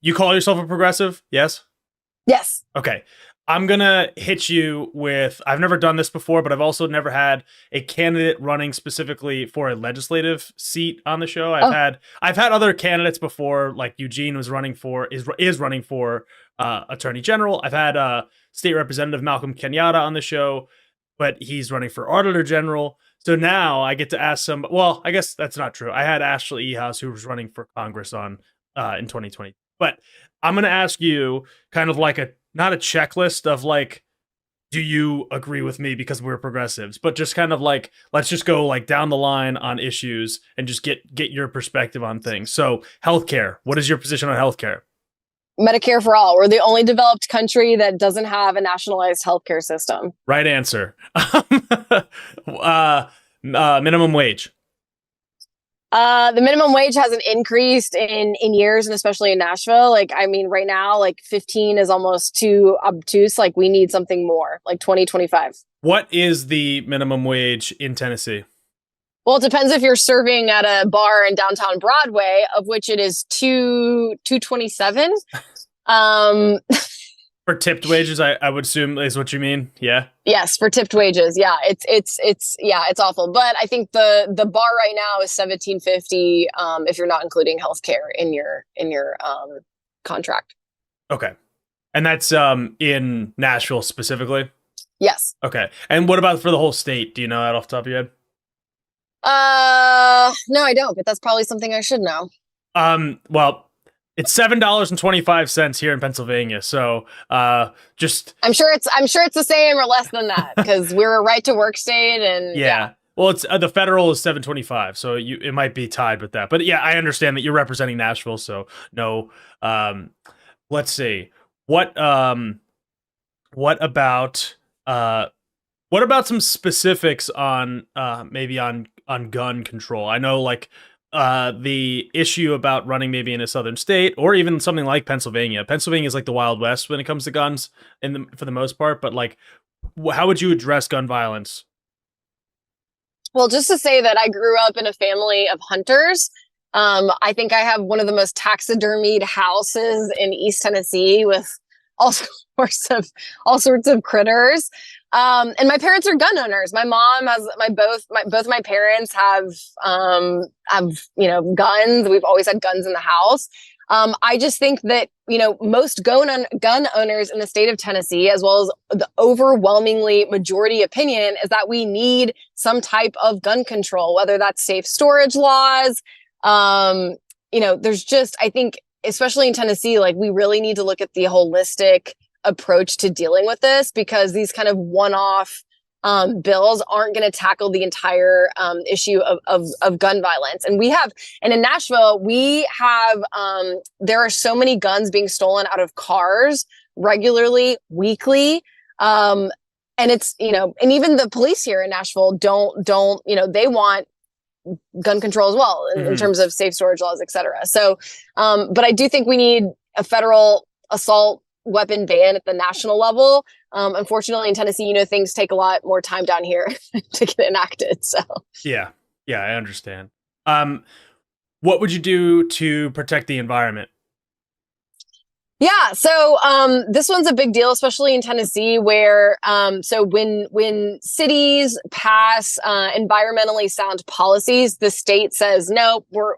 You call yourself a progressive? Yes? Yes. Okay. I'm going to hit you with, I've never done this before, but I've also never had a candidate running specifically for a legislative seat on the show. Oh, I've had other candidates before, like Eugene was running for, is running for Attorney General. I've had State Representative Malcolm Kenyatta on the show, but he's running for Auditor General. So now I get to ask some, well, I guess that's not true. I had Ashley Ehouse, who was running for Congress on in 2020. But I'm going to ask you kind of like not a checklist of like, do you agree with me because we're progressives, but just kind of like, let's just go like down the line on issues and just get your perspective on things. So healthcare, what is your position on healthcare? Medicare for all. We're the only developed country that doesn't have a nationalized healthcare system. Right answer. Minimum wage. The minimum wage hasn't increased in years, and especially in Nashville. Like, I mean, right now, like 15 is almost too obtuse. Like, we need something more, like 20, 25. What is the minimum wage in Tennessee? Well, it depends if you're serving at a bar in downtown Broadway, of which it is $2.27. For tipped wages, I would assume is what you mean. Yeah. Yes, for tipped wages. Yeah, it's awful. But I think the bar right now is $17.50 if you're not including healthcare in your contract. Okay. And that's in Nashville specifically? Yes. Okay. And what about for the whole state? Do you know that off the top of your head? No, I don't, but that's probably something I should know. Well, it's $7.25 here in Pennsylvania. So just I'm sure it's the same or less than that because we're a right to work state and yeah. Well, it's the federal is $7.25, so it might be tied with that. But yeah, I understand that you're representing Nashville, so no. Let's see. What about some specifics on maybe on gun control? I know like the issue about running maybe in a southern state or even something like Pennsylvania. Pennsylvania is like the Wild West when it comes to guns for the most part, but like how would you address gun violence? Well, just to say that I grew up in a family of hunters. I think I have one of the most taxidermied houses in East Tennessee with all sorts of critters. And my parents are gun owners. My mom has both my parents have guns. We've always had guns in the house. I just think that, most gun owners in the state of Tennessee, as well as the overwhelmingly majority opinion, is that we need some type of gun control, whether that's safe storage laws. There's just, I think, especially in Tennessee, like we really need to look at the holistic approach to dealing with this because these kind of one-off bills aren't going to tackle the entire issue of gun violence. And in Nashville, we have, there are so many guns being stolen out of cars regularly, weekly. And it's, and even the police here in Nashville don't, they want gun control as well in terms of safe storage laws, et cetera. So, but I do think we need a federal assault weapon ban at the national level. Unfortunately, in Tennessee, things take a lot more time down here to get enacted. So yeah, I understand. What would you do to protect the environment? Yeah, so this one's a big deal, especially in Tennessee, where so when cities pass environmentally sound policies, the state says no, we're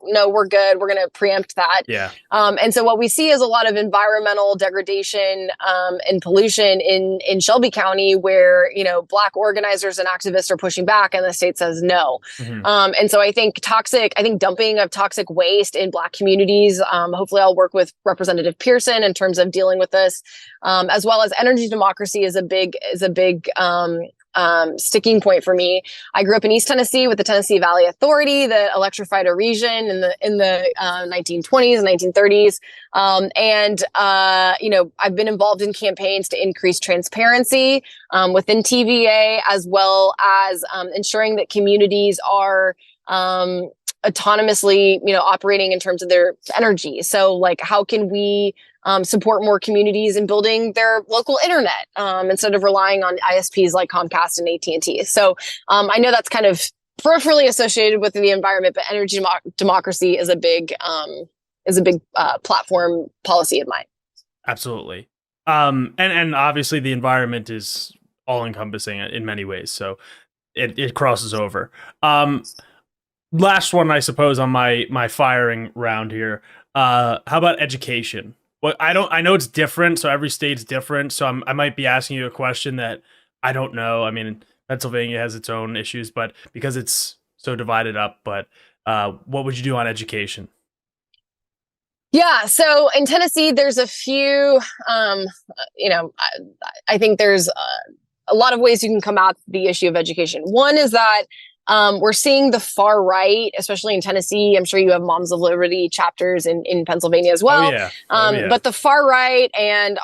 good. We're going to preempt that. Yeah. And so what we see is a lot of environmental degradation and pollution in Shelby County, where Black organizers and activists are pushing back, and the state says no. And so I think dumping of toxic waste in Black communities. Hopefully, I'll work with Representative Pearson in terms of dealing with this, as well as energy democracy is a big sticking point for me. I grew up in East Tennessee with the Tennessee Valley Authority that electrified a region in the 1920s and 1930s. I've been involved in campaigns to increase transparency within TVA, as well as ensuring that communities are autonomously, operating in terms of their energy. So like, how can we support more communities in building their local internet instead of relying on ISPs like Comcast and AT&T? So I know that's kind of peripherally associated with the environment, but energy democracy is a big is a big platform policy of mine. Absolutely. And obviously the environment is all encompassing in many ways, so it crosses over. Last one, I suppose, on my firing round here. How about education? Well, I know it's different, so every state's different. So I might be asking you a question that I don't know. I mean, Pennsylvania has its own issues, but because it's so divided up. But what would you do on education? Yeah, so in Tennessee, there's a few, I think there's a lot of ways you can come at the issue of education. One is that we're seeing the far right, especially in Tennessee. I'm sure you have Moms of Liberty chapters in Pennsylvania as well. Oh, yeah. But the far right and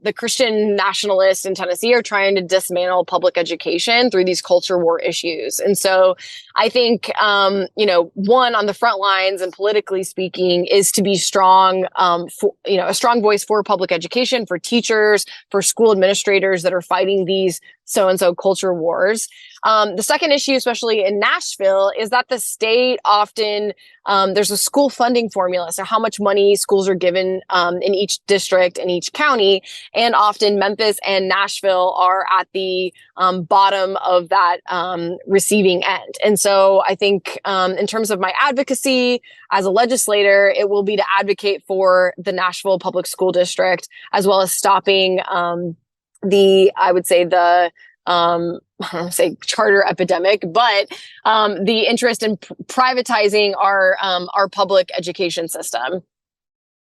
the Christian nationalists in Tennessee are trying to dismantle public education through these culture war issues. And so I think, one on the front lines and politically speaking is to be strong, a strong voice for public education, for teachers, for school administrators that are fighting these so-and-so culture wars. The second issue, especially in Nashville, is that the state often, there's a school funding formula. So how much money schools are given in each district, in each county. And often Memphis and Nashville are at the bottom of that receiving end. And so I think in terms of my advocacy as a legislator, it will be to advocate for the Nashville Public School District, as well as stopping charter epidemic, but the interest in privatizing our public education system.